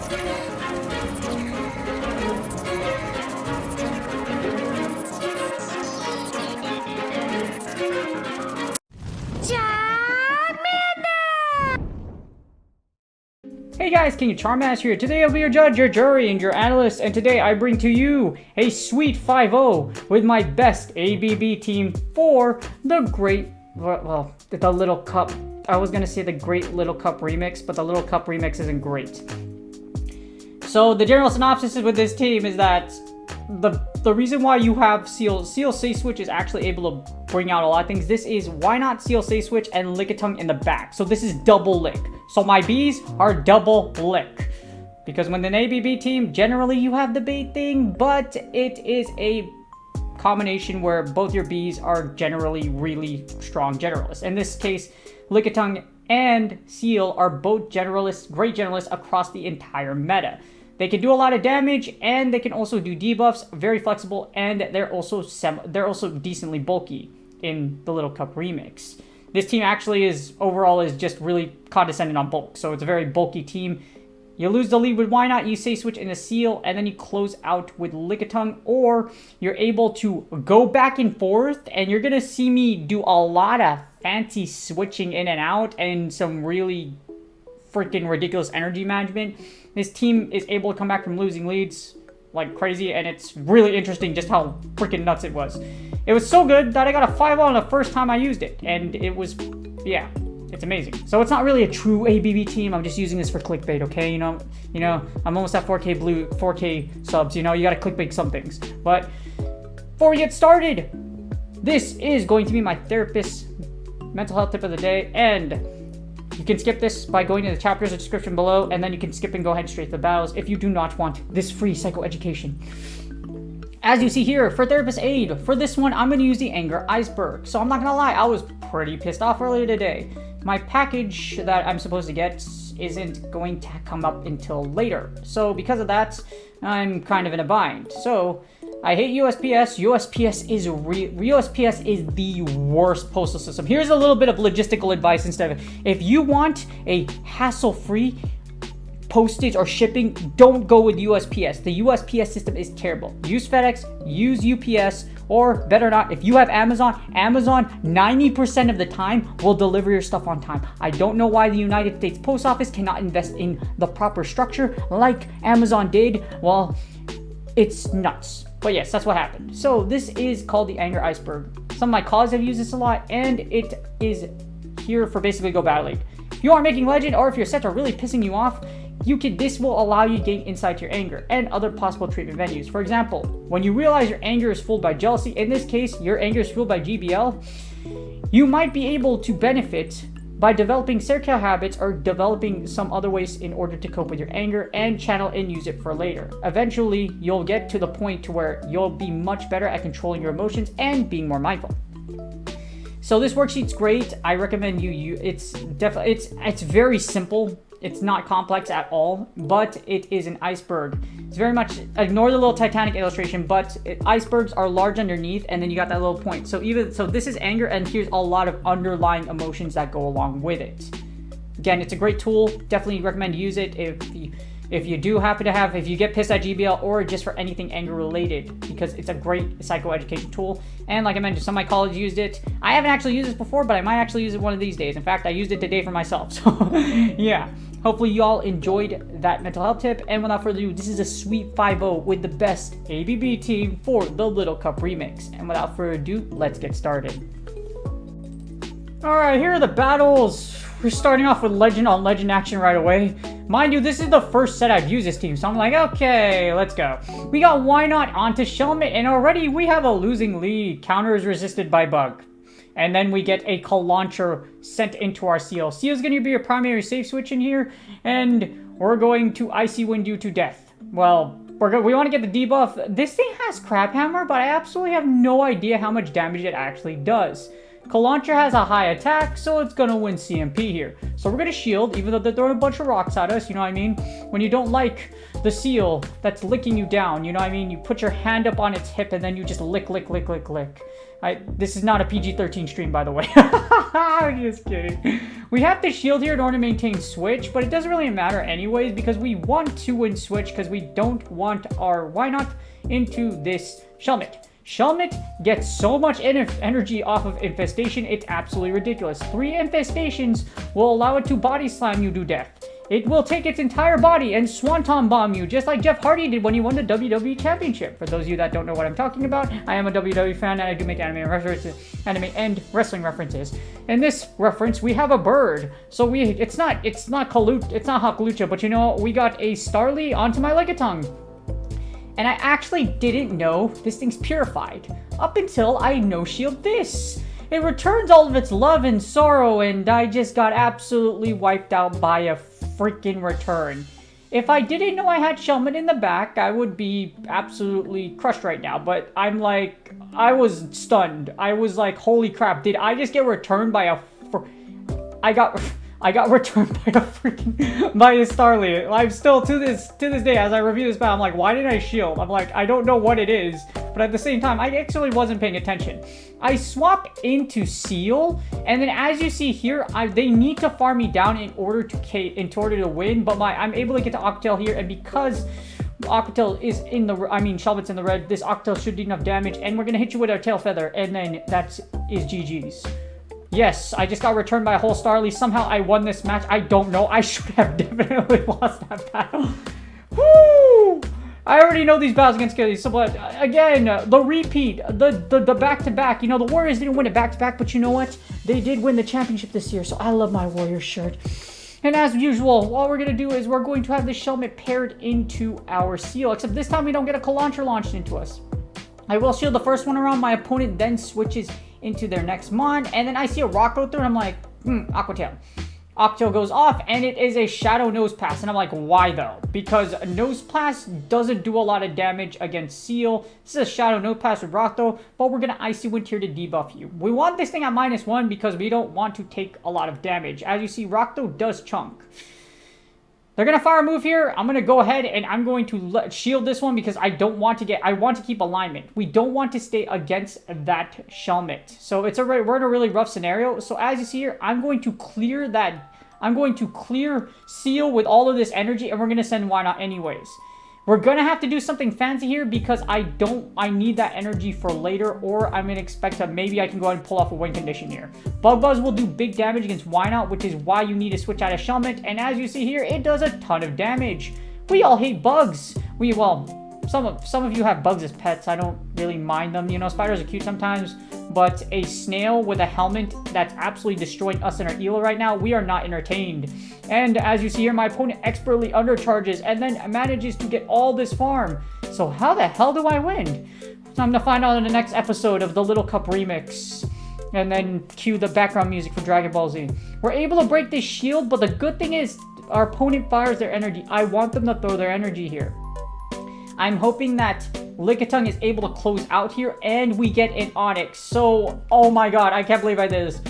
Hey guys, King Charmass here. Today I'll be your judge, your jury, and your analyst, and today I bring to you a sweet 5-0 with my best ABB team for the great, well, the Little Cup. I was gonna say the Great Little Cup Remix, but the Little Cup Remix isn't great. So the general synopsis with this team is that the reason why you have Seal Safe Switch is actually able to bring out a lot of things. This is Wynaut, Seal Safe Switch, and Lickitung in the back. So this is double lick. So my Bs are double lick. Because when an ABB team, generally you have the bait thing, but it is a combination where both your Bs are generally really strong generalists. In this case, Lickitung and Seal are both generalists, great generalists across the entire meta. They can do a lot of damage, and they can also do debuffs, very flexible, and they're also decently bulky in the Little Cup Remix. This team actually is just really condescending on bulk, so it's a very bulky team. You lose the lead with Wynaut, you Safe Switch in a Seal, and then you close out with Lickitung, or you're able to go back and forth, and you're gonna see me do a lot of fancy switching in and out, and some really freaking ridiculous energy management. This team is able to come back from losing leads like crazy, and it's really interesting just how freaking nuts it was. It was so good that I got a 5 on the first time I used it, and it was, yeah, it's amazing. So it's not really a true ABB team. I'm just using this for clickbait, okay? You know, I'm almost at 4K subs. You know, you gotta clickbait some things. But before we get started, this is going to be my therapist's mental health tip of the day, and you can skip this by going to the chapters or description below, and then you can skip and go ahead straight to the battles if you do not want this free psychoeducation. As you see here, for therapist aid, for this one, I'm going to use the Anger Iceberg. So I'm not going to lie, I was pretty pissed off earlier today. My package that I'm supposed to get isn't going to come up until later. So because of that, I'm kind of in a bind. So I hate USPS. USPS is the worst postal system. Here's a little bit of logistical advice instead of, if you want a hassle-free postage or shipping, don't go with USPS. The USPS system is terrible. Use FedEx, use UPS, or better not, if you have Amazon 90% of the time will deliver your stuff on time. I don't know why the United States Post Office cannot invest in the proper structure like Amazon did. Well, it's nuts. But yes, that's what happened. So this is called the Anger Iceberg. Some of my colleagues have used this a lot, and it is here for basically go battle league. If you are making legend, or if your sets are really pissing you off, this will allow you to gain insight to your anger and other possible treatment venues. For example, when you realize your anger is fueled by jealousy, in this case, your anger is fueled by GBL, you might be able to benefit by developing circle habits or developing some other ways in order to cope with your anger and channel and use it for later. Eventually, you'll get to the point to where you'll be much better at controlling your emotions and being more mindful. So this worksheet's great. I recommend it's very simple. It's not complex at all, but it is an iceberg. It's very much, ignore the little Titanic illustration, but icebergs are large underneath, and then you got that little point. So this is anger, and here's a lot of underlying emotions that go along with it. Again, it's a great tool. Definitely recommend use it if you get pissed at GBL or just for anything anger related, because it's a great psychoeducation tool. And like I mentioned, some of my colleagues used it. I haven't actually used this before, but I might actually use it one of these days. In fact, I used it today for myself. So yeah. Hopefully you all enjoyed that mental health tip, and without further ado, this is a sweet 5-0 with the best ABB team for the Little Cup Remix. And without further ado, let's get started. Alright, here are the battles. We're starting off with Legend on Legend action right away. Mind you, this is the first set I've used this team, so I'm like, okay, let's go. We got Wynaut onto Shelmet, and already we have a losing lead. Counter is resisted by bug. And then we get a Launcher sent into our Seal. Seal is going to be your primary safe switch in here, and we're going to Icy Wind you to death. Well, we want to get the debuff. This thing has Crab Hammer, but I absolutely have no idea how much damage it actually does. Kalantra has a high attack, so it's gonna win CMP here. So we're gonna shield, even though they're throwing a bunch of rocks at us, you know what I mean? When you don't like the seal that's licking you down, you know what I mean? You put your hand up on its hip and then you just lick, lick, lick, lick, lick. This is not a PG-13 stream, by the way. I'm just kidding. We have to shield here in order to maintain switch, but it doesn't really matter anyways because we want to win switch because we don't want our Wynaut into this Shelmet. Shelmet gets so much energy off of infestation, it's absolutely ridiculous. 3 infestations will allow it to body slam you to death. It will take its entire body and swanton bomb you, just like Jeff Hardy did when he won the WWE Championship. For those of you that don't know what I'm talking about, I am a WWE fan and I do make anime and wrestling references. In this reference, we have a bird. So it's not Hakalucha, but you know, we got a Starly onto my Lickitung. And I actually didn't know this thing's purified up until I no-shield this. It returns all of its love and sorrow, and I just got absolutely wiped out by a freaking return. If I didn't know I had Shelmet in the back, I would be absolutely crushed right now. But I'm like, I was stunned. I was like, holy crap, did I just get returned by a... I got returned by a Starly. I'm still to this day as I review this battle, I'm like, why did I shield? I'm like, I don't know what it is, but at the same time, I actually wasn't paying attention. I swap into Seal, and then as you see here, they need to farm me down in order to win. But I'm able to get to Octail here, and because Octail is in the, Shelmet's in the red, this Octail should do enough damage, and we're gonna hit you with our Tail Feather, and then that is GG's. Yes, I just got returned by a whole Starly. Somehow I won this match. I don't know. I should have definitely lost that battle. Woo! I already know these battles against Kelly. So, but again, the repeat, the back-to-back. You know, the Warriors didn't win it back-to-back, but you know what? They did win the championship this year, so I love my Warriors shirt. And as usual, what we're going to do is we're going to have the Shelmet paired into our Seal, except this time we don't get a Kalantra launched into us. I will shield the first one around. My opponent then switches into their next mon, and then I see a rock go through, and I'm like, Aqua Tail. Octail goes off, and it is a Shadow Nose Pass, and I'm like, why though? Because Nose Pass doesn't do a lot of damage against Seal. This is a Shadow Nose Pass with Rock though, but we're gonna Icy Wind here to debuff you. We want this thing at -1 because we don't want to take a lot of damage. As you see, Rock though does chunk. They're going to fire a move here. I'm going to go ahead and I'm going to shield this one because I want to keep alignment. We don't want to stay against that Shelmet. So we're in a really rough scenario. So as you see here, I'm going to clear Seal with all of this energy, and we're going to send Wynaut anyways. We're going to have to do something fancy here because I need that energy for later, or I'm going to expect that maybe I can go ahead and pull off a win condition here. Bug Buzz will do big damage against Wynaut, which is why you need to switch out of Shelmet. And as you see here, it does a ton of damage. We all hate bugs. Some of you have bugs as pets. I don't really mind them. You know, spiders are cute sometimes, but a snail with a helmet that's absolutely destroying us in our Ela right now, we are not entertained. And as you see here, my opponent expertly undercharges and then manages to get all this farm. So how the hell do I win? Time to find out in the next episode of the Little Cup Remix. And then cue the background music for Dragon Ball Z. We're able to break this shield, but the good thing is our opponent fires their energy. I want them to throw their energy here. I'm hoping that Lickitung is able to close out here, and we get an Onyx. So, oh my god, I can't believe I did this.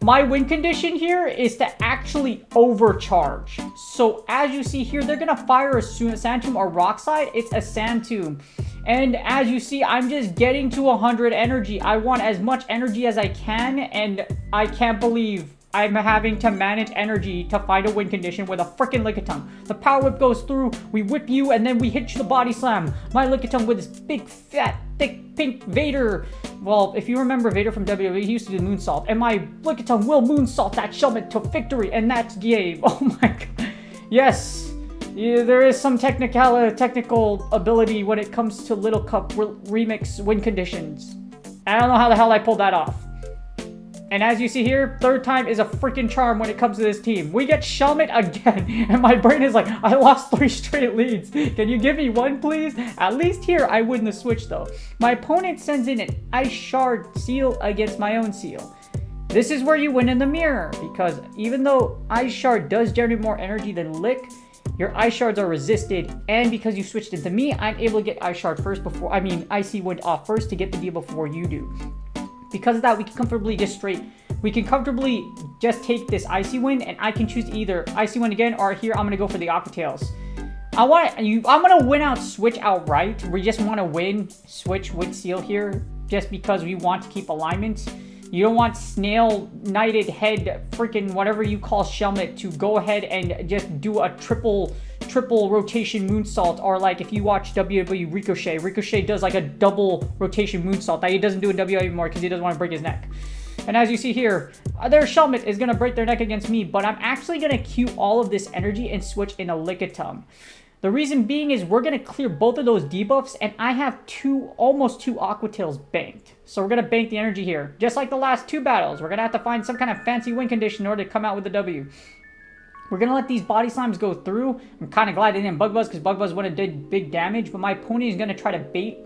My win condition here is to actually overcharge. So, as you see here, they're going to fire a Sand Tomb or Rock Slide. It's a Sand Tomb. And as you see, I'm just getting to 100 energy. I want as much energy as I can, and I can't believe I'm having to manage energy to find a win condition with a freaking Lickitung. The Power Whip goes through, we whip you, and then we hit you the Body Slam. My Lickitung with this big, fat, thick, pink Vader. Well, if you remember Vader from WWE, he used to do Moonsault. And my Lickitung will Moonsault that Shelmet to victory, and that's game. Oh my god. Yes. Yeah, there is some technical ability when it comes to Little Cup Remix win conditions. I don't know how the hell I pulled that off. And as you see here, third time is a freaking charm when it comes to this team. We get Shelmet again, and my brain is like, I lost 3 straight leads. Can you give me one, please? At least here, I win the switch, though. My opponent sends in an Ice Shard Seal against my own Seal. This is where you win in the mirror, because even though Ice Shard does generate more energy than Lick, your Ice Shards are resisted, and because you switched into me, I'm able to get Ice Shard first Icy Wind off first to get the deal before you do. Because of that, we can comfortably just take this Icy Wind, and I can choose either Icy Wind again, or here I'm gonna go for the Aqua Tails. I'm gonna win out Switch outright. We just want to win Switch with Seal here, just because we want to keep alignment. You don't want Snail, Knighted, Head, freaking whatever you call Shelmet to go ahead and just do a triple rotation moonsault, or like if you watch WWE Ricochet does like a double rotation moonsault that he doesn't do in WWE anymore because he doesn't want to break his neck. And as you see here, their Shelmet is going to break their neck against me, but I'm actually going to queue all of this energy and switch in a Lickitung. The reason being is we're going to clear both of those debuffs, and I have almost two Aqua Tails banked. So we're going to bank the energy here. Just like the last two battles, we're going to have to find some kind of fancy win condition in order to come out with the W. We're going to let these body slimes go through. I'm kind of glad they didn't Bug Buzz, because Bug Buzz would have did big damage, but my opponent is going to try to bait.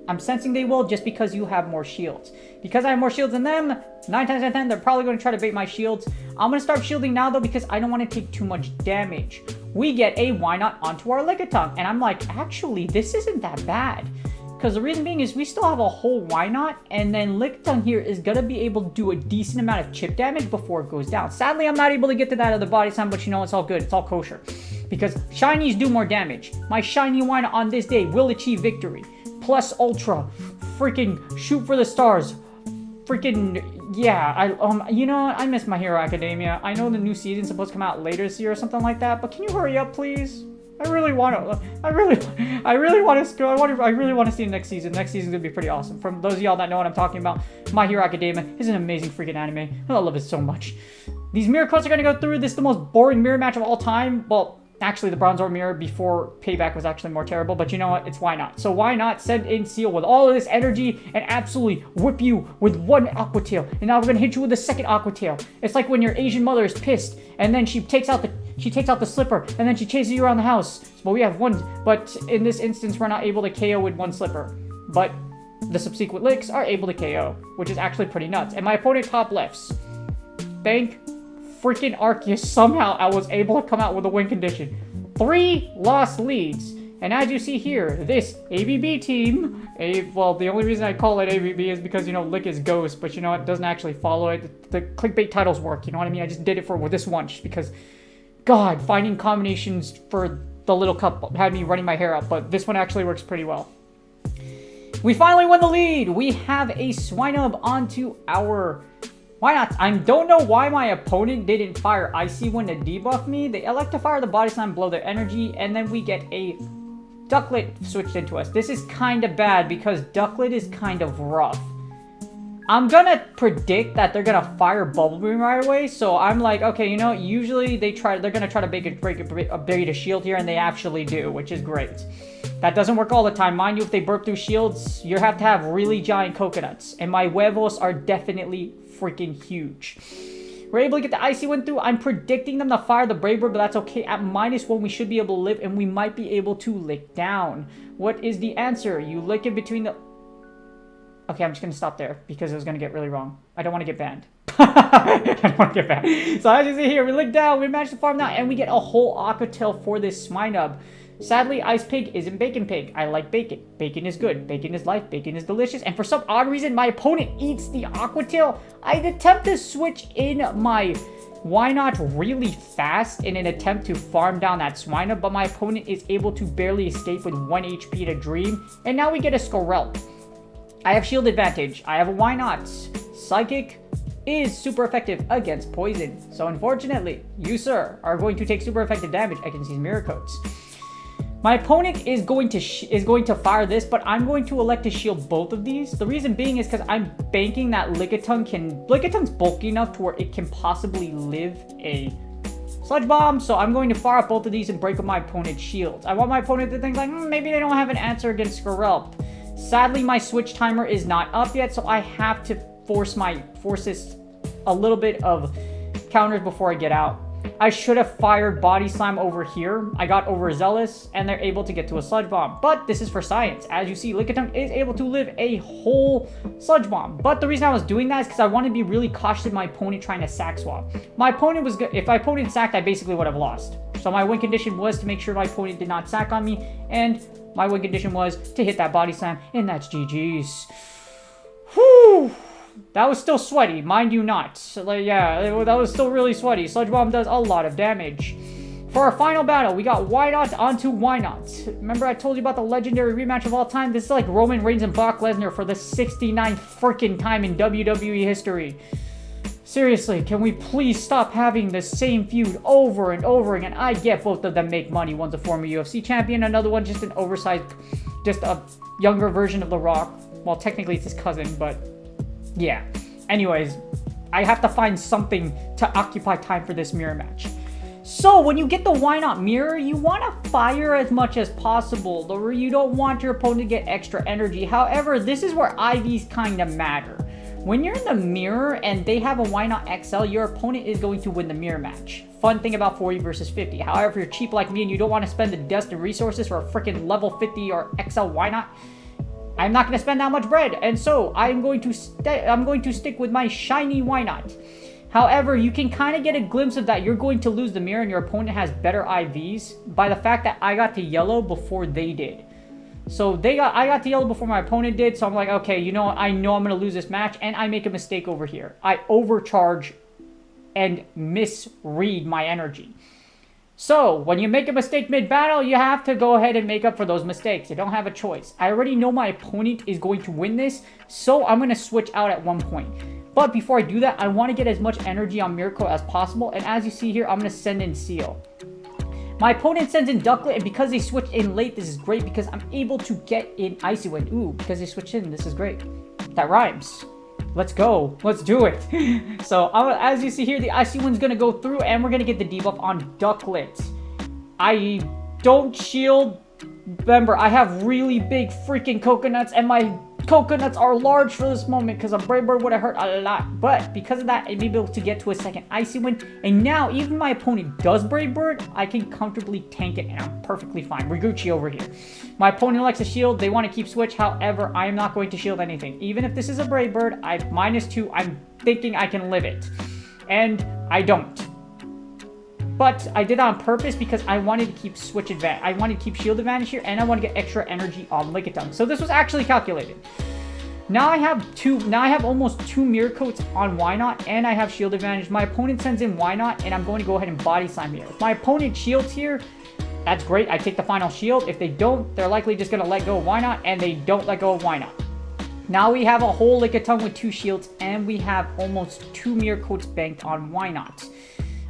I'm sensing they will, just because you have more shields. Because I have more shields than them, 9 times out of 10, they're probably going to try to bait my shields. I'm going to start shielding now, though, because I don't want to take too much damage. We get a Wynaut onto our Lickitung, and I'm like, actually, this isn't that bad. Because the reason being is we still have a whole Wynaut, and then Lickitung here is going to be able to do a decent amount of chip damage before it goes down. Sadly, I'm not able to get to that other body slime, but you know, it's all good. It's all kosher. Because shinies do more damage. My shiny Wynaut on this day will achieve victory. Plus Ultra. Freaking shoot for the stars. Freaking, yeah, you know what? I miss My Hero Academia. I know the new season's supposed to come out later this year or something like that, but can you hurry up, please? I really want to see the next season. Next season's gonna be pretty awesome. From those of y'all that know what I'm talking about, My Hero Academia is an amazing freaking anime. I love it so much. These mirror coats are gonna go through. This is the most boring mirror match of all time. Well, actually, the Bronzor mirror before Payback was actually more terrible, but you know what? It's Wynaut. So why not send in Seal with all of this energy and absolutely whip you with one Aqua Tail, and now we're gonna hit you with the second Aqua Tail. It's like when your Asian mother is pissed, and then she takes out the slipper, and then she chases you around the house. But we have one. But in this instance, we're not able to KO with one slipper. But the subsequent licks are able to KO, which is actually pretty nuts. And my opponent top lefts. Thank freaking Arceus, somehow I was able to come out with a win condition. 3 lost leads. And as you see here, this ABB team, well, the only reason I call it ABB is because, you know, Lick is Ghost, but you know, it doesn't actually follow it. The clickbait titles work, you know what I mean? I just did it for this one, just because, God, finding combinations for the little cup had me running my hair up, but this one actually works pretty well. We finally won the lead. We have a Swinub onto our Wynaut. I don't know why my opponent didn't fire Icy Wind to debuff me. They elect to fire the body slam, blow their energy, and then we get a Ducklet switched into us. This is kind of bad because Ducklet is kind of rough. I'm gonna predict that they're gonna fire Bubble Beam right away, so I'm like, okay, you know, usually they're gonna try to bait a shield here, and they actually do, which is great. That doesn't work all the time. Mind you, if they burp through shields, you have to have really giant coconuts, and my huevos are definitely freaking huge. We're able to get the Icy Wind through. I'm predicting them to fire the Brave Bird, but that's okay. At -1, we should be able to live, and we might be able to lick down. What is the answer? You lick in between the... Okay, I'm just going to stop there because it was going to get really wrong. I don't want to get banned. I don't want to get banned. So as you see here, we lick down, we managed to farm now, and we get a whole Aqua Tail for this Swinub. Sadly, Ice Pig isn't Bacon Pig. I like bacon. Bacon is good. Bacon is life. Bacon is delicious. And for some odd reason, my opponent eats the Aqua Tail. I attempt to switch in my Wynaut really fast in an attempt to farm down that Swinub, but my opponent is able to barely escape with 1 HP to Dream. And now we get a Squirrel. I have shield advantage. I have a Wynaut. Psychic is super effective against poison. So unfortunately, you, sir, are going to take super effective damage against these mirror coats. My opponent is going to fire this, but I'm going to elect to shield both of these. The reason being is because I'm banking that Licktung's bulky enough to where it can possibly live a Sludge Bomb, so I'm going to fire up both of these and break up my opponent's shields. I want my opponent to think like, maybe they don't have an answer against Squirrel. Sadly, my switch timer is not up yet, so I have to force this a little bit of counters before I get out. I should have fired Body Slam over here. I got overzealous, and they're able to get to a Sludge Bomb. But this is for science. As you see, Lickitung is able to live a whole Sludge Bomb. But the reason I was doing that is because I want to be really cautious of my opponent trying to sack swap. My opponent was good. If my opponent sacked, I basically would have lost. So my win condition was to make sure my opponent did not sack on me, and my win condition was to hit that Body Slam, and that's GG's. Whew! That was still sweaty, mind you not. So, like, yeah, that was still really sweaty. Sludge Bomb does a lot of damage. For our final battle, we got Wynaut onto Wynaut. Remember I told you about the legendary rematch of all time? This is like Roman Reigns and Brock Lesnar for the 69th freaking time in WWE history. Seriously, can we please stop having the same feud over and over again? I get both of them make money. One's a former UFC champion, another one just an oversized, just a younger version of The Rock. Well, technically it's his cousin, but yeah. Anyways, I have to find something to occupy time for this mirror match. So, when you get the Wynaut mirror, you want to fire as much as possible. You don't want your opponent to get extra energy. However, this is where IVs kind of matter. When you're in the mirror and they have a Wynaut XL, your opponent is going to win the mirror match. Fun thing about 40 versus 50. However, if you're cheap like me and you don't want to spend the dust and resources for a freaking level 50 or XL Wynaut, I'm not going to spend that much bread. And so, I'm going to stick with my shiny Wynaut. However, you can kind of get a glimpse of that. You're going to lose the mirror and your opponent has better IVs by the fact that I got to yellow before they did. So I got to yellow before my opponent did. So I'm like, okay, you know what? I know I'm going to lose this match and I make a mistake over here. I overcharge and misread my energy. So when you make a mistake mid-battle, you have to go ahead and make up for those mistakes. You don't have a choice. I already know my opponent is going to win this, so I'm going to switch out at one point. But before I do that, I want to get as much energy on Miracle as possible. And as you see here, I'm going to send in Seal. My opponent sends in Ducklet, and because they switched in late, this is great because I'm able to get in Icy Wind. Ooh, because they switched in, this is great. That rhymes. Let's go. Let's do it. So, as you see here, the Icy Wind's going to go through, and we're going to get the debuff on Ducklet. I don't shield. Remember, I have really big freaking coconuts, and my coconuts are large for this moment because a Brave Bird would have hurt a lot. But because of that, I'd be able to get to a second Icy Wind. And now, even if my opponent does Brave Bird, I can comfortably tank it, and I'm perfectly fine. Riguchi over here. My opponent likes a shield. They want to keep switch. However, I am not going to shield anything. Even if this is a Brave Bird, I have -2. I'm thinking I can live it. And I don't. But I did that on purpose because I wanted to keep switch advantage. I wanted to keep shield advantage here, and I want to get extra energy on Lickitung. So this was actually calculated. Now I have almost 2 mirror coats on Wynaut, and I have shield advantage. My opponent sends in Wynaut, and I'm going to go ahead and body slam here. If my opponent shields here, that's great. I take the final shield. If they don't, they're likely just going to let go of Wynaut, and they don't let go of Wynaut. Now we have a whole Lickitung with 2 shields, and we have almost 2 mirror coats banked on Wynaut.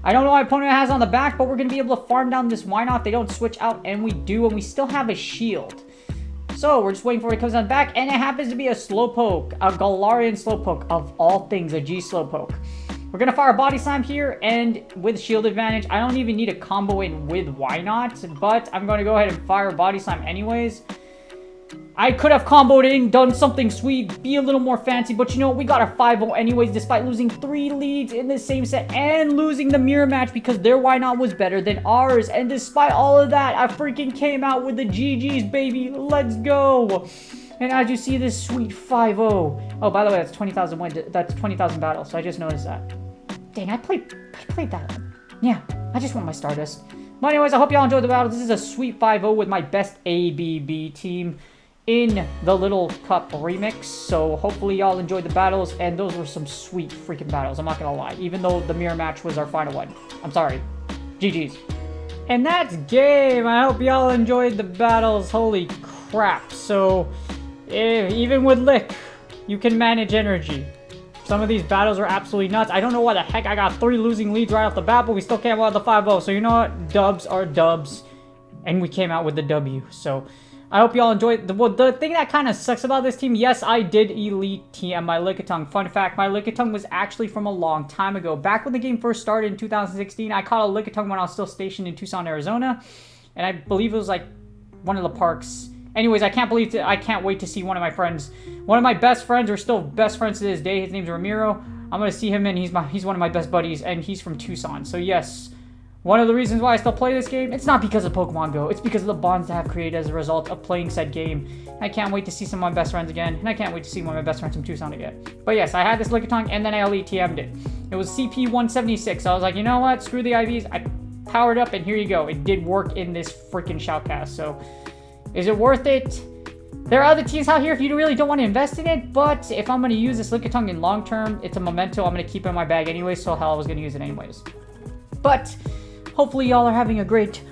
I don't know what my opponent has on the back, but we're going to be able to farm down this Wynaut. They don't switch out, and we do, and we still have a shield. So, we're just waiting for it to come on the back, and it happens to be a Slowpoke, a Galarian Slowpoke, of all things, a G Slowpoke. We're going to fire a Body Slam here, and with shield advantage, I don't even need a combo in with Wynaut, but I'm going to go ahead and fire a Body Slam anyways. I could have comboed in, done something sweet, be a little more fancy, but you know, we got our 5-0 anyways, despite losing 3 leads in the same set and losing the mirror match because their Wynaut was better than ours. And despite all of that, I freaking came out with the GG's, baby. Let's go. And as you see, this sweet 5-0. Oh, by the way, that's 20,000 wins. That's 20,000 battles, so I just noticed that. Dang, I played that one. Yeah, I just want my Stardust. But anyways, I hope y'all enjoyed the battle. This is a sweet 5-0 with my best ABB team in the little cup remix. So hopefully y'all enjoyed the battles, and those were some sweet freaking battles, I'm not gonna lie, even though the mirror match was our final one. I'm sorry. GG's. And that's game. I hope y'all enjoyed the battles. Holy crap. So even with Lick, you can manage energy. Some of these battles are absolutely nuts. I don't know why the heck I got 3 losing leads right off the bat, but we still came out with the 5-0. So you know what? Dubs are dubs, and we came out with the W. So I hope y'all enjoyed. The thing that kind of sucks about this team, yes, I did elite TM my Lickitung. Fun fact, my Lickitung was actually from a long time ago. Back when the game first started in 2016, I caught a Lickitung when I was still stationed in Tucson, Arizona. And I believe it was like one of the parks. Anyways, I can't wait to see one of my friends. One of my best friends, we're still best friends to this day. His name's Ramiro. I'm going to see him, and he's one of my best buddies, and he's from Tucson. So yes, one of the reasons why I still play this game, it's not because of Pokemon Go. It's because of the bonds that I have created as a result of playing said game. I can't wait to see some of my best friends again, and I can't wait to see one of my best friends from Tucson again. But yes, I had this Lickitung, and then I elite TM'd it. It was CP 176. So I was like, you know what? Screw the IVs. I powered up, and here you go. It did work in this freaking shoutcast. So is it worth it? There are other teams out here if you really don't want to invest in it, but if I'm going to use this Lickitung in long term, it's a memento. I'm going to keep it in my bag anyway, so hell, I was going to use it anyways. But hopefully y'all are having a great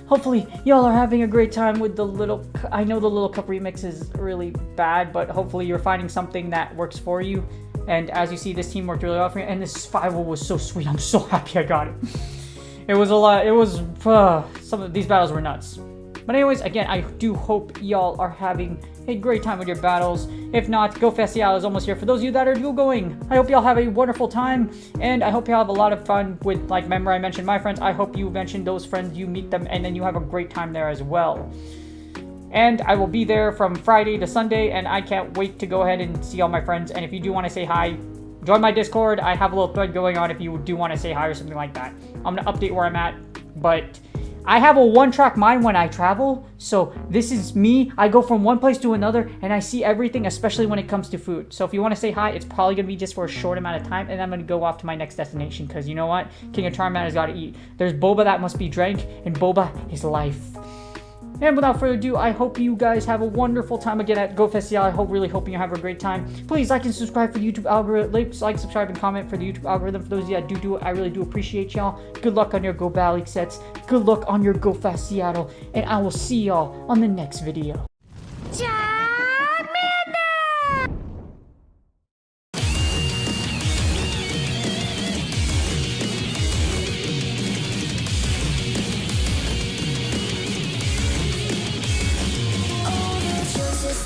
time with the little, I know the little cup remix is really bad, but hopefully you're finding something that works for you. And as you see, this team worked really well for me, and this 5-0 was so sweet. I'm so happy I got it. It was a lot, some of these battles were nuts. But anyways, again, I do hope y'all are having a great time with your battles. If not, Go Festival is almost here. For those of you that are going, I hope y'all have a wonderful time, and I hope y'all have a lot of fun with, like, remember I mentioned my friends. I hope you mention those friends, you meet them, and then you have a great time there as well. And I will be there from Friday to Sunday, and I can't wait to go ahead and see all my friends. And if you do want to say hi, join my Discord. I have a little thread going on if you do want to say hi or something like that. I'm going to update where I'm at, but I have a one-track mind when I travel, so this is me. I go from one place to another, and I see everything, especially when it comes to food. So if you want to say hi, it's probably going to be just for a short amount of time, and I'm going to go off to my next destination, because you know what? King of Charmander has got to eat. There's boba that must be drank, and boba is life. And without further ado, I hope you guys have a wonderful time again at Go Festival. I really hoping you have a great time. Please like and subscribe for the YouTube algorithm. Like, subscribe, and comment for the YouTube algorithm. For those of you that do it, I really do appreciate y'all. Good luck on your Go Battle sets. Good luck on your Go Fast Seattle. And I will see y'all on the next video.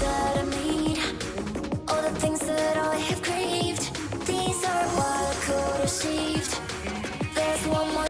That